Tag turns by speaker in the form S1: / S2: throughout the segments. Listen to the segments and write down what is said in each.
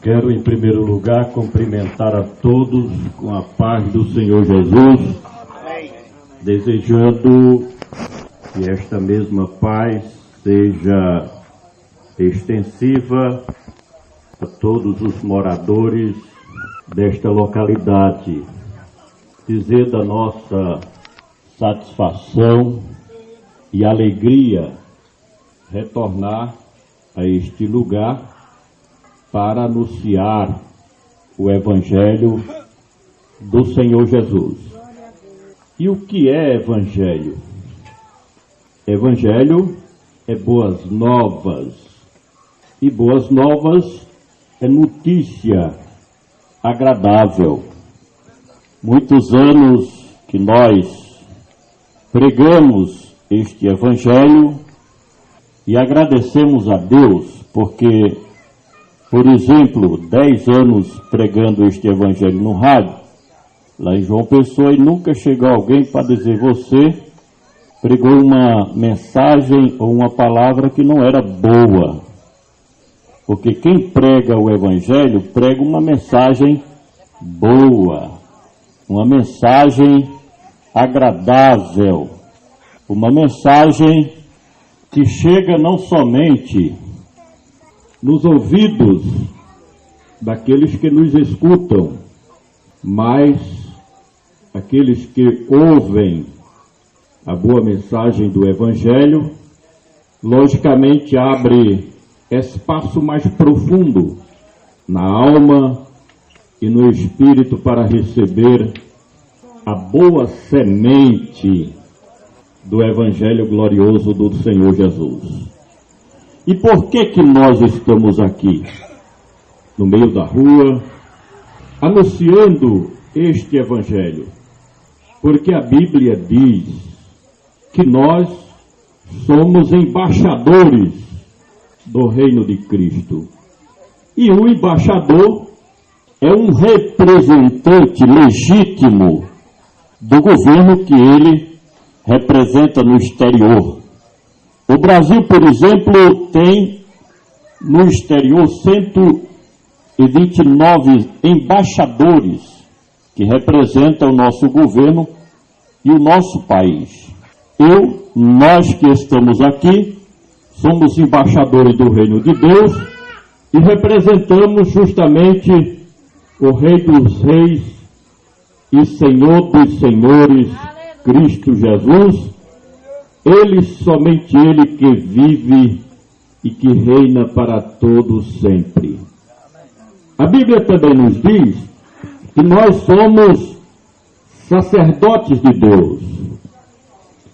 S1: Quero, em primeiro lugar, cumprimentar a todos com a paz do Senhor Jesus, desejando que esta mesma paz seja extensiva a todos os moradores desta localidade. Dizer da nossa satisfação e alegria retornar a este lugar para anunciar o Evangelho do Senhor Jesus. E o que é Evangelho? Evangelho é boas novas. E boas novas é notícia agradável. Muitos anos que nós pregamos este Evangelho e agradecemos a Deus porque, por exemplo, 10 anos pregando este Evangelho no rádio, lá em João Pessoa, e nunca chegou alguém para dizer: você pregou uma mensagem ou uma palavra que não era boa. Porque quem prega o Evangelho prega uma mensagem boa, uma mensagem agradável, uma mensagem que chega não somente nos ouvidos daqueles que nos escutam, mas aqueles que ouvem a boa mensagem do Evangelho, logicamente abre espaço mais profundo na alma e no espírito para receber a boa semente do Evangelho glorioso do Senhor Jesus. E por que nós estamos aqui, no meio da rua, anunciando este Evangelho? Porque a Bíblia diz que nós somos embaixadores do reino de Cristo. E o embaixador é um representante legítimo do governo que ele representa no exterior. O Brasil, por exemplo, tem no exterior 129 embaixadores que representam o nosso governo e o nosso país. Nós que estamos aqui, somos embaixadores do reino de Deus e representamos justamente o Rei dos Reis e Senhor dos Senhores, Cristo Jesus. Ele, somente Ele que vive e que reina para todos sempre. A Bíblia também nos diz que nós somos sacerdotes de Deus.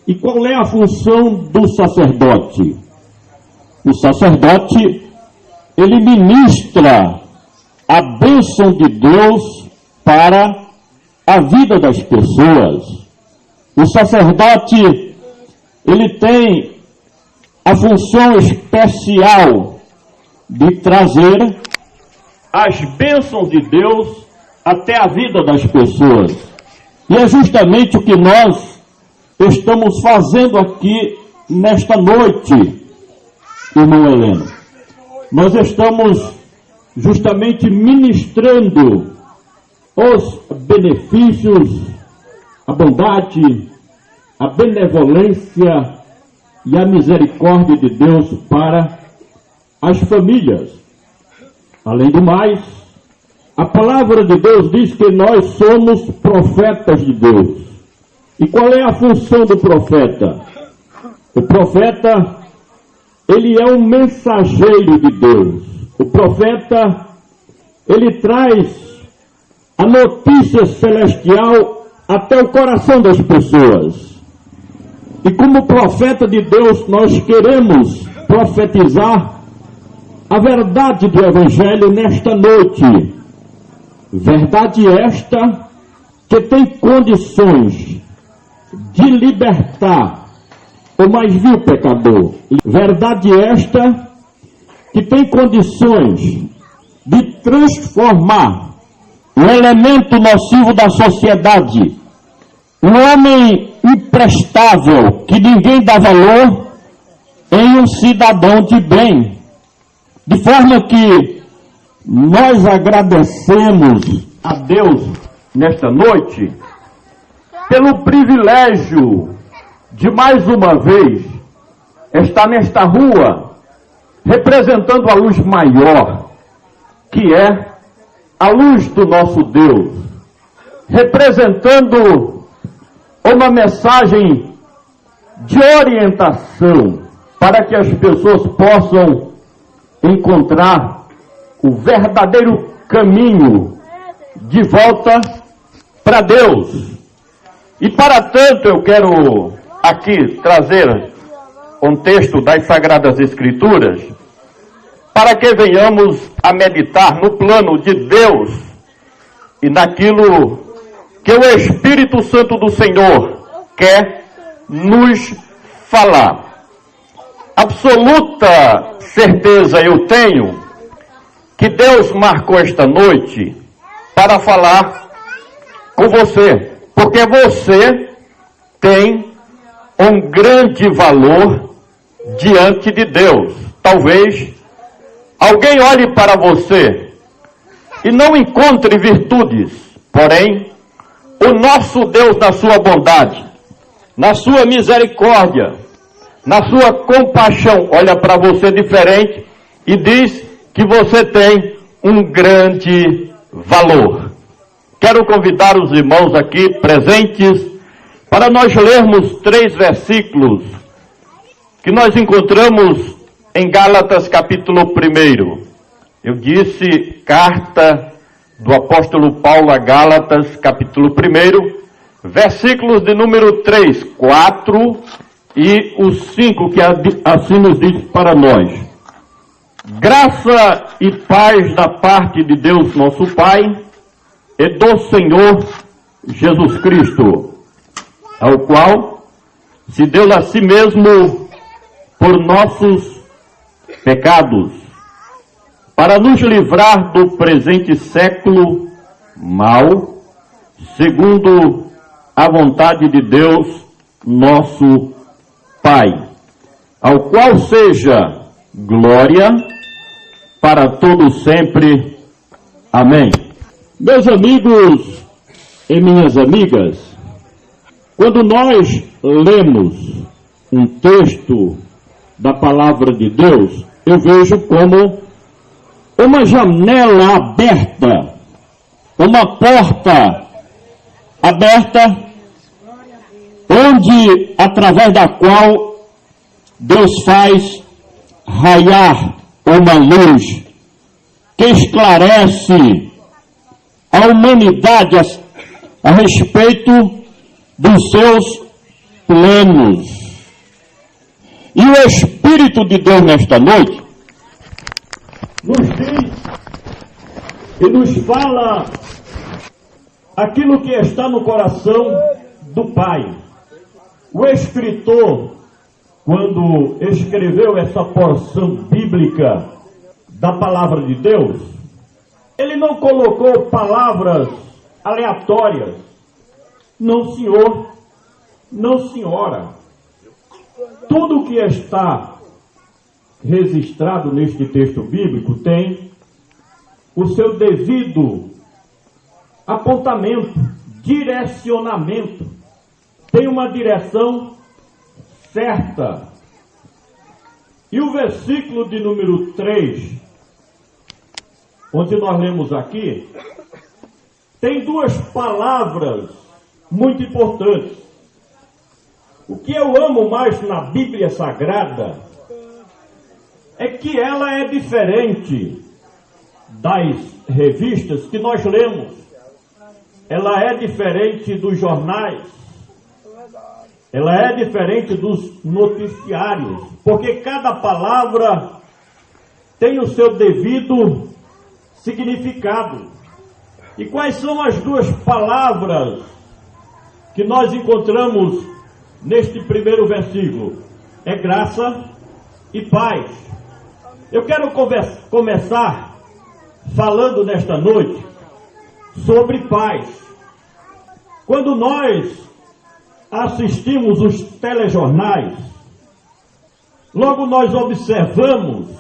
S1: E qual é a função do sacerdote? O sacerdote, ele ministra a bênção de Deus para a vida das pessoas. O sacerdote, ele tem a função especial de trazer as bênçãos de Deus até a vida das pessoas. E é justamente o que nós estamos fazendo aqui nesta noite, irmão Heleno. Nós estamos justamente ministrando os benefícios, a bondade, a benevolência e a misericórdia de Deus para as famílias. Além do mais, a palavra de Deus diz que nós somos profetas de Deus. E qual é a função do profeta? O profeta, ele é um mensageiro de Deus. O profeta, ele traz a notícia celestial até o coração das pessoas. E como profeta de Deus, nós queremos profetizar a verdade do Evangelho nesta noite. Verdade esta que tem condições de libertar o mais vil pecador. Verdade esta que tem condições de transformar um elemento nocivo da sociedade, um homem imprestável que ninguém dá valor, em um cidadão de bem, de forma que Nós agradecemos a Deus nesta noite pelo privilégio de mais uma vez estar nesta rua representando a luz maior, que é a luz do nosso Deus, representando uma mensagem de orientação para que as pessoas possam encontrar o verdadeiro caminho de volta para Deus. E para tanto eu quero aqui trazer um texto das Sagradas Escrituras para que venhamos a meditar no plano de Deus e naquilo que o Espírito Santo do Senhor quer nos falar. Absoluta certeza eu tenho que Deus marcou esta noite para falar com você, porque você tem um grande valor diante de Deus. Talvez alguém olhe para você e não encontre virtudes, porém, o nosso Deus, na sua bondade, na sua misericórdia, na sua compaixão, olha para você diferente e diz que você tem um grande valor. Quero convidar os irmãos aqui presentes para nós lermos 3 versículos que nós encontramos em Gálatas capítulo 1. Eu disse carta do apóstolo Paulo a Gálatas capítulo 1, versículos de número 3, 4 e o 5, que assim nos diz para nós: graça e paz da parte de Deus nosso Pai e do Senhor Jesus Cristo, ao qual se deu a si mesmo por nossos pecados, para nos livrar do presente século mau, segundo a vontade de Deus nosso Pai, ao qual seja glória para todos sempre. Amém. Meus amigos e minhas amigas, quando nós lemos um texto da palavra de Deus, eu vejo como uma janela aberta, uma porta aberta, onde, através da qual Deus faz raiar uma luz que esclarece a humanidade a respeito dos seus planos. E o Espírito de Deus nesta noite nos diz e nos fala aquilo que está no coração do Pai. O escritor, quando escreveu essa porção bíblica da palavra de Deus, ele não colocou palavras aleatórias. Não, senhor, não, senhora. Tudo que está registrado neste texto bíblico tem o seu devido apontamento, direcionamento, tem uma direção certa. E o versículo de número 3, onde nós lemos aqui, tem 2 palavras muito importantes. O que eu amo mais na Bíblia Sagrada é que ela é diferente das revistas que nós lemos. Ela é diferente dos jornais. Ela é diferente dos noticiários, porque cada palavra tem o seu devido significado. E quais são as 2 palavras que nós encontramos neste primeiro versículo? É graça e paz. Eu quero começar falando nesta noite sobre paz. Quando nós assistimos os telejornais, logo nós observamos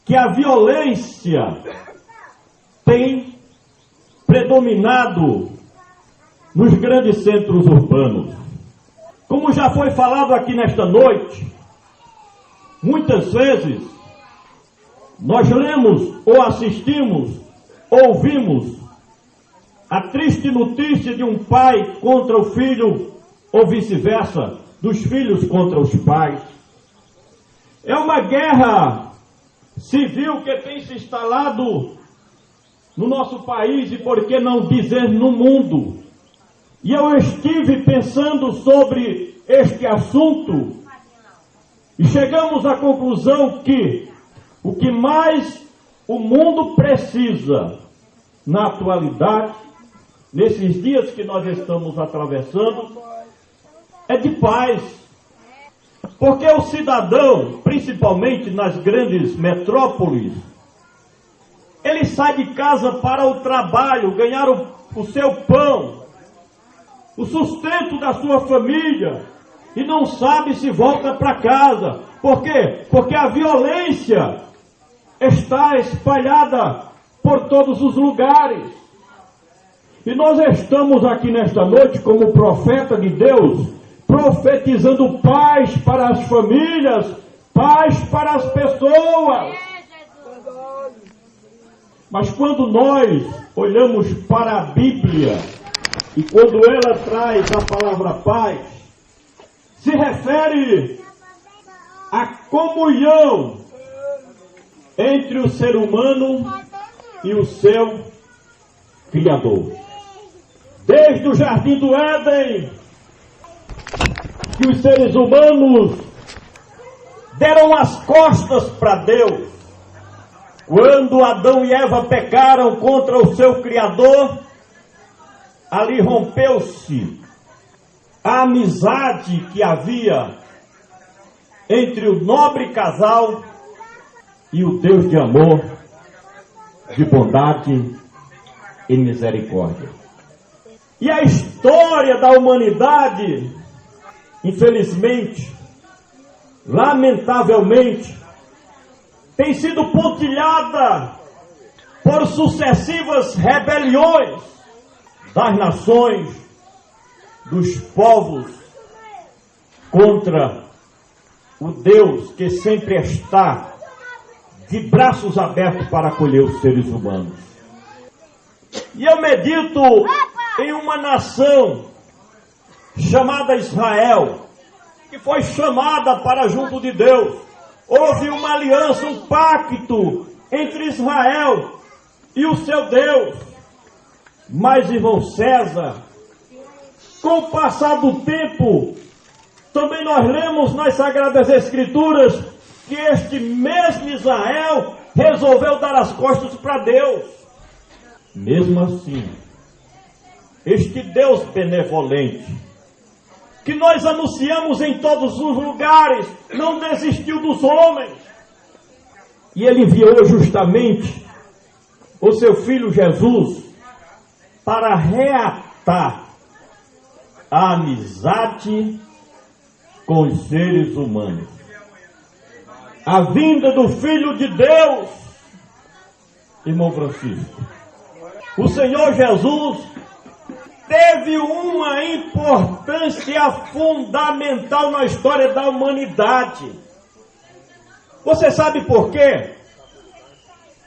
S1: que a violência tem predominado nos grandes centros urbanos. Como já foi falado aqui nesta noite, muitas vezes nós lemos ou assistimos, ouvimos a triste notícia de um pai contra o filho, ou vice-versa, dos filhos contra os pais. É uma guerra civil que tem se instalado no nosso país e, por que não dizer, no mundo. E eu estive pensando sobre este assunto e chegamos à conclusão que o que mais o mundo precisa na atualidade, nesses dias que nós estamos atravessando, é de paz. Porque o cidadão, principalmente nas grandes metrópoles, ele sai de casa para o trabalho, ganhar o seu pão, o sustento da sua família, e não sabe se volta para casa. Por quê? Porque a violência está espalhada por todos os lugares. E nós estamos aqui nesta noite, como profeta de Deus, profetizando paz para as famílias, paz para as pessoas. Mas quando nós olhamos para a Bíblia, e quando ela traz a palavra paz, se refere à comunhão entre o ser humano e o seu Criador. Desde o Jardim do Éden, que os seres humanos deram as costas para Deus. Quando Adão e Eva pecaram contra o seu Criador, ali rompeu-se a amizade que havia entre o nobre casal e o Deus de amor, de bondade e misericórdia. E a história da humanidade, infelizmente, lamentavelmente, tem sido pontilhada por sucessivas rebeliões das nações, dos povos, contra o Deus que sempre está de braços abertos para acolher os seres humanos. E eu medito em uma nação chamada Israel, que foi chamada para junto de Deus. Houve uma aliança, um pacto entre Israel e o seu Deus. Mas, irmão César, com o passar do tempo, também nós lemos nas Sagradas Escrituras que este mesmo Israel resolveu dar as costas para Deus. Mesmo assim, este Deus benevolente, que nós anunciamos em todos os lugares, não desistiu dos homens. E ele enviou justamente o seu Filho Jesus para reatar a amizade com os seres humanos. A vinda do Filho de Deus, irmão Francisco, o Senhor Jesus teve uma importância fundamental na história da humanidade. Você sabe por quê?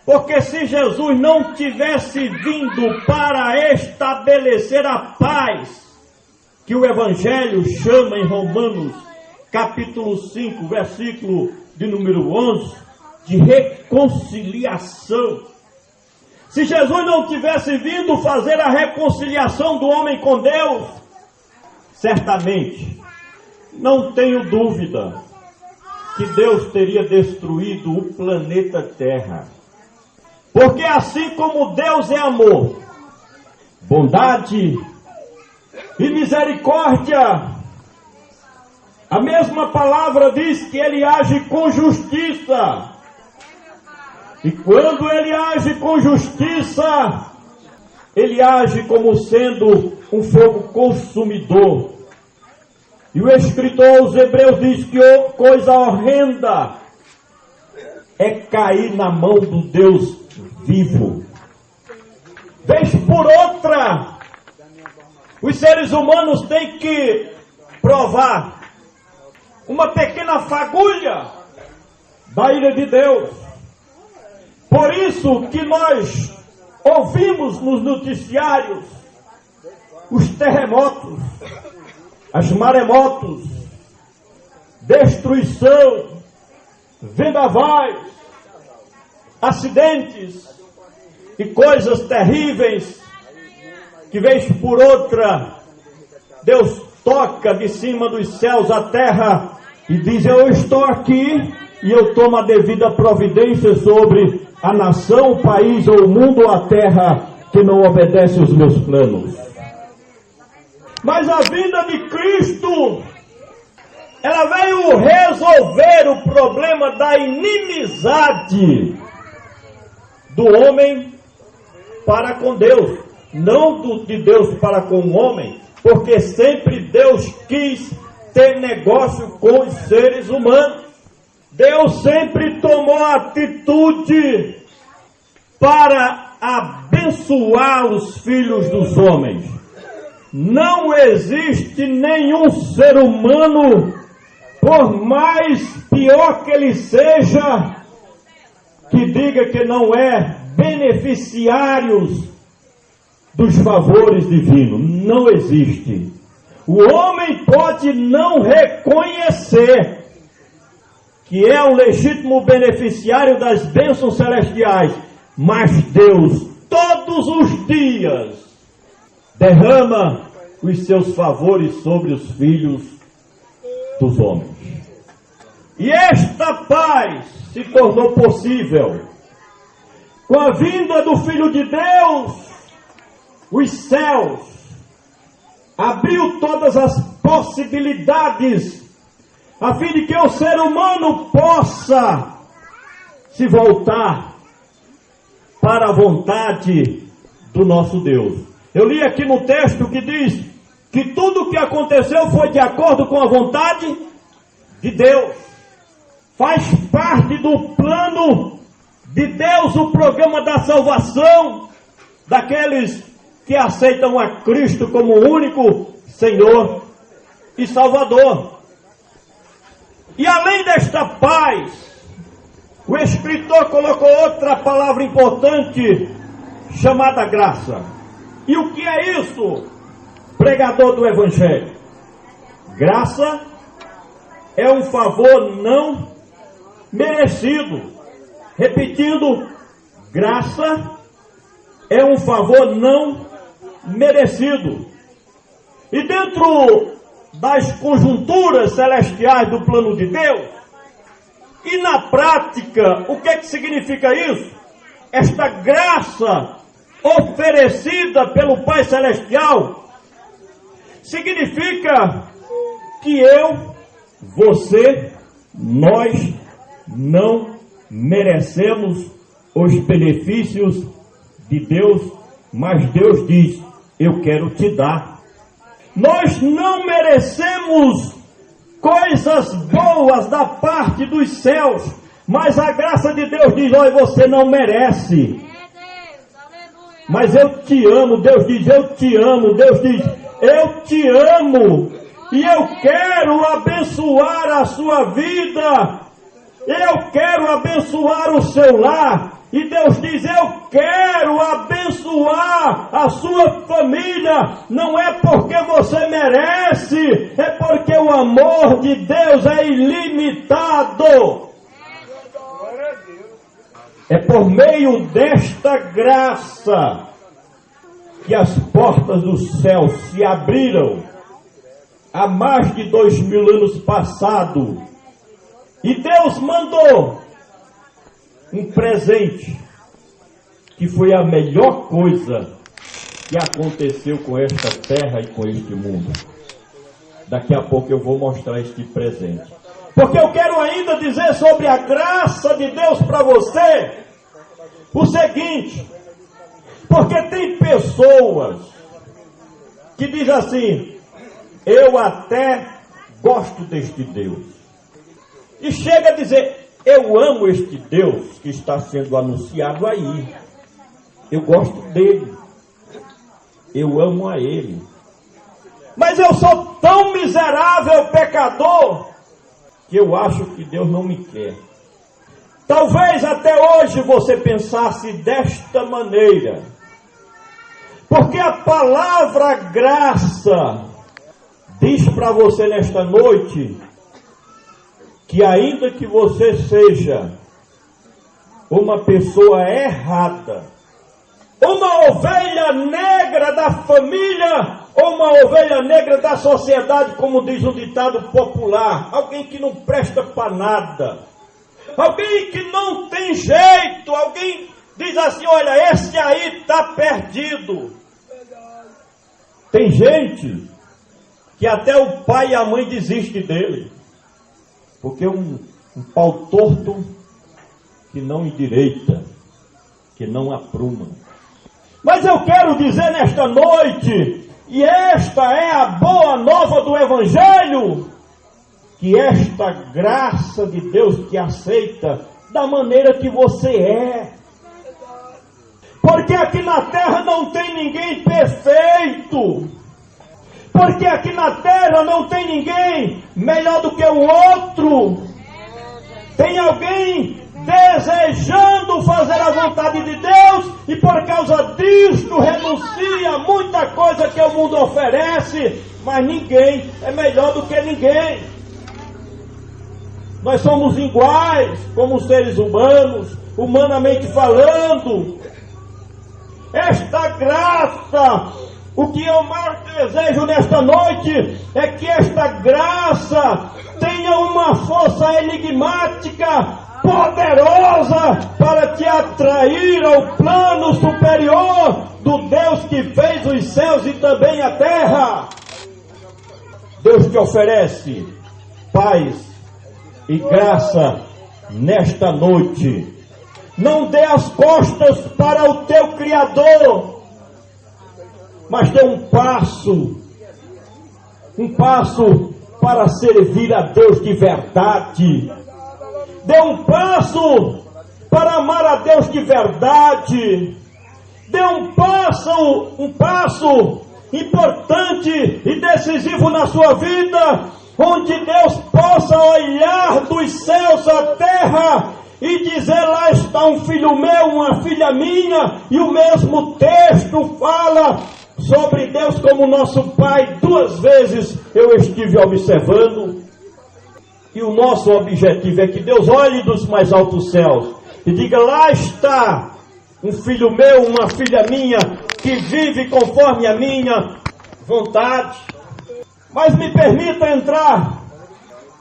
S1: Porque se Jesus não tivesse vindo para estabelecer a paz, que o Evangelho chama em Romanos, capítulo 5, versículo de número 11, de reconciliação. Se Jesus não tivesse vindo fazer a reconciliação do homem com Deus, certamente, não tenho dúvida, que Deus teria destruído o planeta Terra. Porque assim como Deus é amor, bondade e misericórdia, a mesma palavra diz que Ele age com justiça. E quando Ele age com justiça, Ele age como sendo um fogo consumidor. E o escritor aos Hebreus diz que coisa horrenda
S2: é cair na mão do Deus vivo. Vez por outra, os seres humanos têm que provar uma pequena fagulha da ira de Deus. Por isso que nós ouvimos nos noticiários os terremotos, as maremotos, destruição, vendavais, acidentes e coisas terríveis que vez por outra Deus toca de cima dos céus a terra e diz: eu estou aqui e eu tomo a devida providência sobre a nação, o país ou o mundo ou a terra que não obedece aos meus planos. Mas a vinda de Cristo, ela veio resolver o problema da inimizade do homem para com Deus, não de Deus para com o homem, porque sempre Deus quis ter negócio com os seres humanos. Deus sempre tomou atitude para abençoar os filhos dos homens. Não existe nenhum ser humano, por mais pior que ele seja, que diga que não é beneficiário dos favores divinos. Não existe. O homem pode não reconhecer que é o legítimo beneficiário das bênçãos celestiais, mas Deus, todos os dias, derrama os seus favores sobre os filhos dos homens. E esta paz se tornou possível com a vinda do Filho de Deus. Os céus abriu todas as possibilidades a fim de que o ser humano possa se voltar para a vontade do nosso Deus. Eu li aqui no texto que diz que tudo o que aconteceu foi de acordo com a vontade de Deus. Faz parte do plano de Deus o programa da salvação daqueles que aceitam a Cristo como o único Senhor e Salvador. E além desta paz, o escritor colocou outra palavra importante chamada graça. E o que é isso, pregador do Evangelho? Graça é um favor não merecido. Repetindo, graça é um favor não merecido. E dentro das conjunturas celestiais do plano de Deus, e na prática, o que é que significa isso? Esta graça oferecida pelo Pai Celestial significa que eu, você, nós não merecemos os benefícios de Deus, mas Deus diz: eu quero te dar. Nós não merecemos coisas boas da parte dos céus, mas a graça de Deus diz: olha, você não merece, mas eu te amo. Deus diz: eu te amo. Deus diz: eu te amo e eu quero abençoar a sua vida, eu quero abençoar o seu lar. E Deus diz: eu quero abençoar a sua família. Não é porque você merece, é porque o amor de Deus é ilimitado. É por meio desta graça que as portas do céu se abriram há mais de 2000 anos passado. E Deus mandou um presente que foi a melhor coisa que aconteceu com esta terra e com este mundo. Daqui a pouco eu vou mostrar este presente, porque eu quero ainda dizer sobre a graça de Deus para você o seguinte: porque tem pessoas que dizem assim: eu até gosto deste Deus, e chega a dizer: Eu amo este Deus que está sendo anunciado aí. Eu gosto dele. Eu amo a ele. Mas eu sou tão miserável pecador que eu acho que Deus não me quer. Talvez até hoje você pensasse desta maneira. Porque a palavra graça diz para você nesta noite que ainda que você seja uma pessoa errada, uma ovelha negra da família, ou uma ovelha negra da sociedade, como diz um ditado popular, alguém que não presta para nada, alguém que não tem jeito, alguém diz assim, olha, esse aí está perdido. Tem gente que até o pai e a mãe desistem dele, porque um pau torto que não endireita, que não apruma. Mas eu quero dizer nesta noite, e esta é a boa nova do Evangelho, que esta graça de Deus te aceita da maneira que você é. Porque aqui na terra não tem ninguém perfeito. Porque aqui na terra não tem ninguém melhor do que o outro. Tem alguém desejando fazer a vontade de Deus e por causa disto renuncia a muita coisa que o mundo oferece, mas ninguém é melhor do que ninguém. Nós somos iguais como seres humanos, humanamente falando. Esta graça, o que eu mais desejo nesta noite é que esta graça tenha uma força enigmática, poderosa, para te atrair ao plano superior do Deus que fez os céus e também a terra. Deus te oferece paz e graça nesta noite. Não dê as costas para o teu Criador, mas dê um passo para servir a Deus de verdade. Dê um passo para amar a Deus de verdade. Dê um passo importante e decisivo na sua vida, onde Deus possa olhar dos céus à terra e dizer, lá está um filho meu, uma filha minha, e o mesmo texto fala sobre Deus como nosso Pai. 2 vezes eu estive observando, e o nosso objetivo é que Deus olhe dos mais altos céus e diga, lá está um filho meu, uma filha minha, que vive conforme a minha vontade. Mas me permita entrar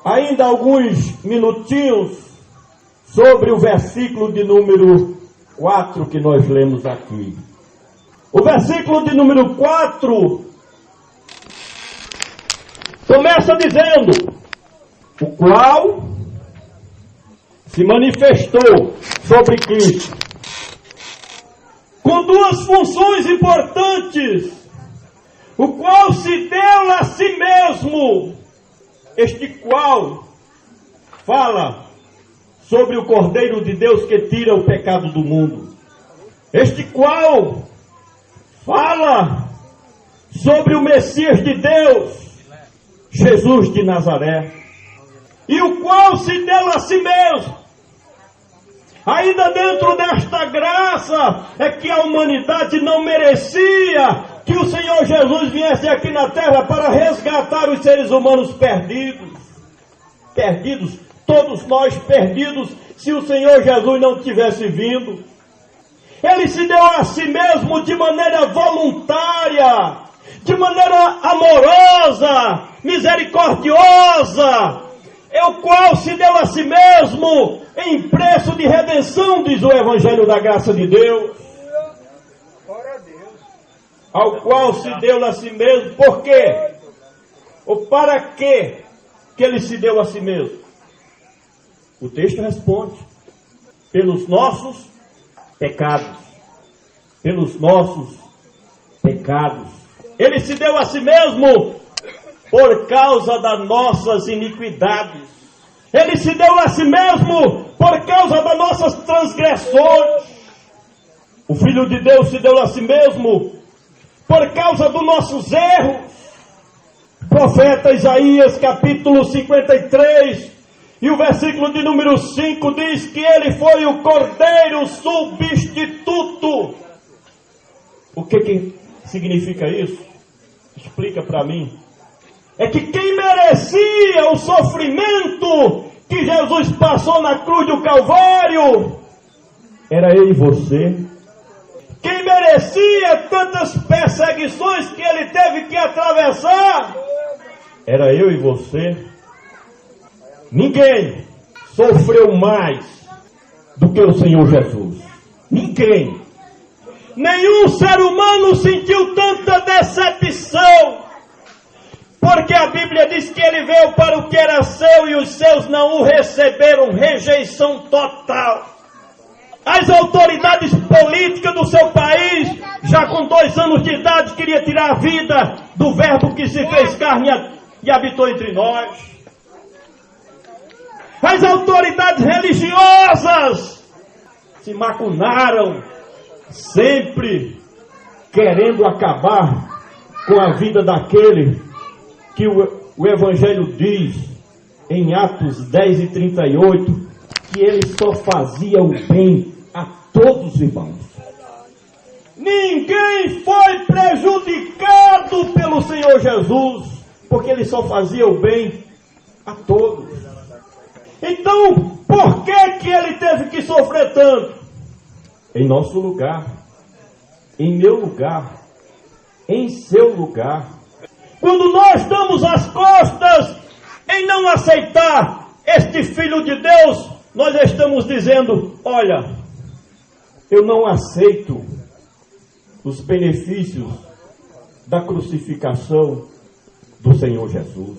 S2: ainda alguns minutinhos sobre o versículo de número 4 que nós lemos aqui. O versículo de número 4 começa dizendo, o qual se manifestou sobre Cristo, com 2 funções importantes, o qual se deu a si mesmo. Este qual fala sobre o Cordeiro de Deus que tira o pecado do mundo. Este qual fala sobre o Messias de Deus, Jesus de Nazaré. E o qual se deu a si mesmo. Ainda dentro desta graça é que a humanidade não merecia que o Senhor Jesus viesse aqui na terra para resgatar os seres humanos perdidos. Perdidos, todos nós perdidos, se o Senhor Jesus não tivesse vindo. Ele se deu a si mesmo de maneira voluntária, de maneira amorosa, misericordiosa, o qual se deu a si mesmo em preço de redenção, diz o Evangelho da Graça de Deus. Ao qual se deu a si mesmo, por quê? Ou para quê que ele se deu a si mesmo? O texto responde, pelos nossos pecados. Pelos nossos pecados. Ele se deu a si mesmo por causa das nossas iniquidades. Ele se deu a si mesmo por causa das nossas transgressões. O Filho de Deus se deu a si mesmo por causa dos nossos erros. Profeta Isaías, capítulo 53, e o versículo de número 5 diz que ele foi o cordeiro substituto. O que significa isso? Explica para mim. É que quem merecia o sofrimento que Jesus passou na cruz do Calvário era eu e você. Quem merecia tantas perseguições que ele teve que atravessar era eu e você. Ninguém sofreu mais do que o Senhor Jesus. Ninguém. Nenhum ser humano sentiu tanta decepção. Porque a Bíblia diz que ele veio para o que era seu e os seus não o receberam. Rejeição total. As autoridades políticas do seu país, já com 2 anos de idade, queria tirar a vida do verbo que se fez carne e habitou entre nós. As autoridades religiosas se macunaram, sempre querendo acabar com a vida daquele que o Evangelho diz em Atos 10 e 38, que ele só fazia o bem a todos os irmãos. Ninguém foi prejudicado pelo Senhor Jesus, porque ele só fazia o bem a todos. Então, por que ele teve que sofrer tanto? Em nosso lugar, em meu lugar, em seu lugar. Quando nós damos as costas em não aceitar este Filho de Deus, nós estamos dizendo: olha, eu não aceito os benefícios da crucificação do Senhor Jesus.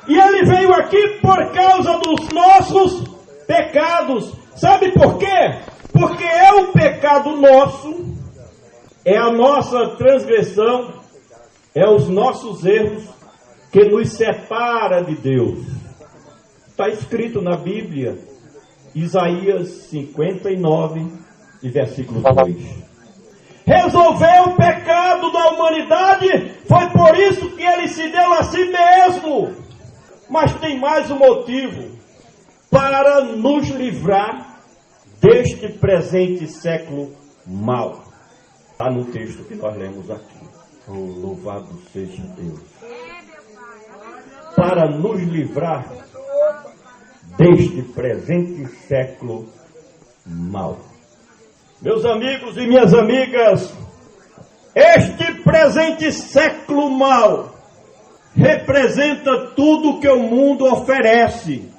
S2: E ele veio aqui por causa dos nossos pecados. Sabe por quê? Porque é o pecado nosso, é a nossa transgressão, é os nossos erros que nos separa de Deus. Está escrito na Bíblia, Isaías 59, e versículo 2. Resolver o pecado da humanidade, foi por isso que ele se deu a si mesmo. Mas tem mais um motivo: para nos livrar deste presente século mau. Está no texto que nós lemos aqui. Oh, louvado seja Deus. Para nos livrar deste presente século mau. Meus amigos e minhas amigas, este presente século mau representa tudo que o mundo oferece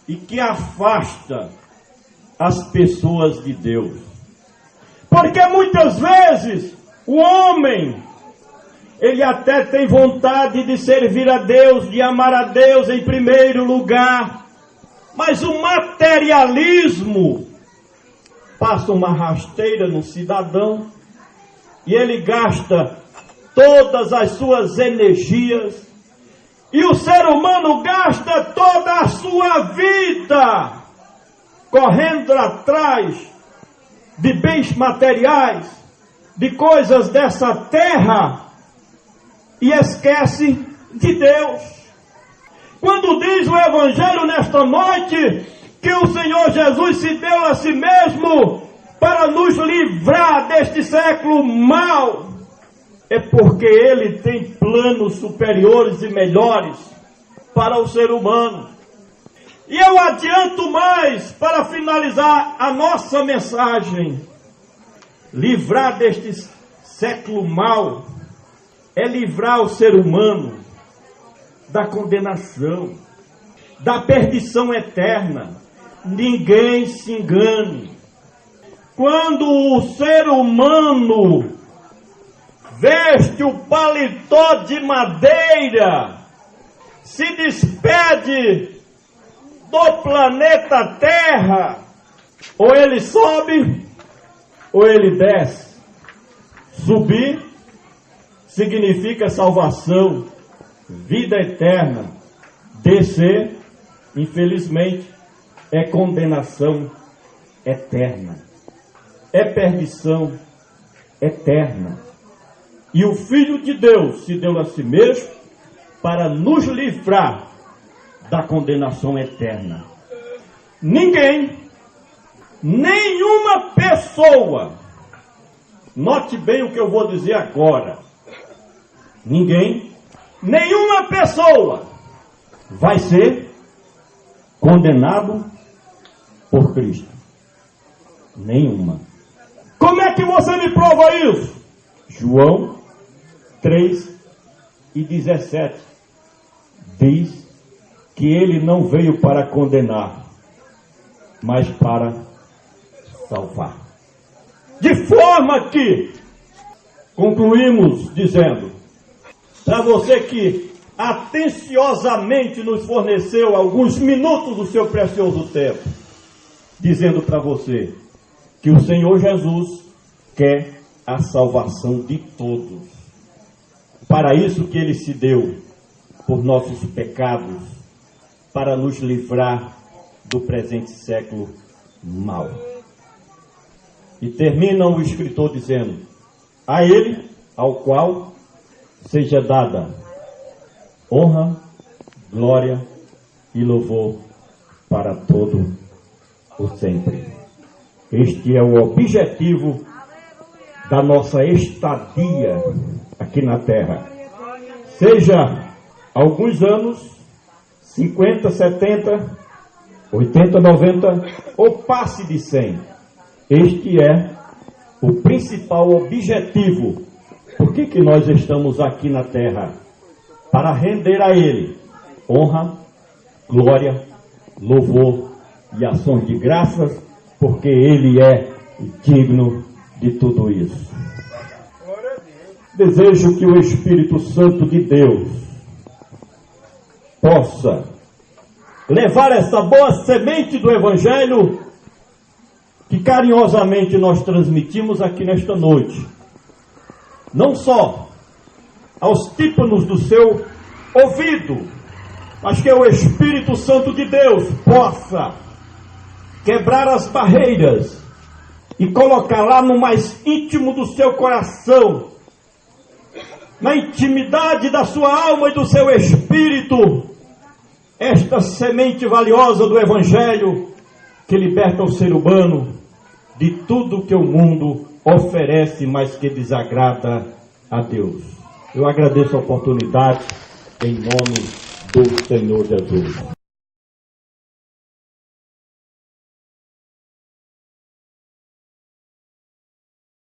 S2: e que afasta as pessoas de Deus. Porque muitas vezes o homem, ele até tem vontade de servir a Deus, de amar a Deus em primeiro lugar, mas o materialismo passa uma rasteira no cidadão e ele gasta todas as suas energias, e o ser humano gasta toda a sua vida correndo atrás de bens materiais, de coisas dessa terra, e esquece de Deus. Quando diz o Evangelho nesta noite que o Senhor Jesus se deu a si mesmo para nos livrar deste século mau, é porque Ele tem planos superiores e melhores para o ser humano. E eu adianto mais para finalizar a nossa mensagem. Livrar deste século mau é livrar o ser humano da condenação, da perdição eterna. Ninguém se engane. Quando o ser humano veste o paletó de madeira, se despede do planeta Terra, ou ele sobe, ou ele desce. Subir significa salvação, vida eterna. Descer, infelizmente, é condenação eterna, é perdição eterna. E o Filho de Deus se deu a si mesmo para nos livrar da condenação eterna. Ninguém, nenhuma pessoa, note bem o que eu vou dizer agora, ninguém, nenhuma pessoa vai ser condenado por Cristo. Nenhuma. Como é que você me prova isso? João 3:17 diz que ele não veio para condenar, mas para salvar. De forma que concluímos dizendo, para você que atenciosamente nos forneceu alguns minutos do seu precioso tempo, dizendo para você que o Senhor Jesus quer a salvação de todos. Para isso que ele se deu por nossos pecados, para nos livrar do presente século mau. E termina o escritor dizendo, a ele, ao qual seja dada honra, glória e louvor para todo o sempre. Este é o objetivo da nossa estadia aqui na Terra. Seja alguns anos, 50, 70, 80, 90, ou passe de 100. Este é o principal objetivo. Por que nós estamos aqui na Terra? Para render a Ele honra, glória, louvor e ações de graças, porque Ele é digno de tudo isso. Desejo que o Espírito Santo de Deus possa levar essa boa semente do Evangelho que carinhosamente nós transmitimos aqui nesta noite, não só aos tímpanos do seu ouvido, mas que o Espírito Santo de Deus possa quebrar as barreiras e colocar lá no mais íntimo do seu coração, na intimidade da sua alma e do seu espírito, esta semente valiosa do Evangelho que liberta o ser humano de tudo que o mundo oferece, mas que desagrada a Deus. Eu agradeço a oportunidade em nome do Senhor Jesus.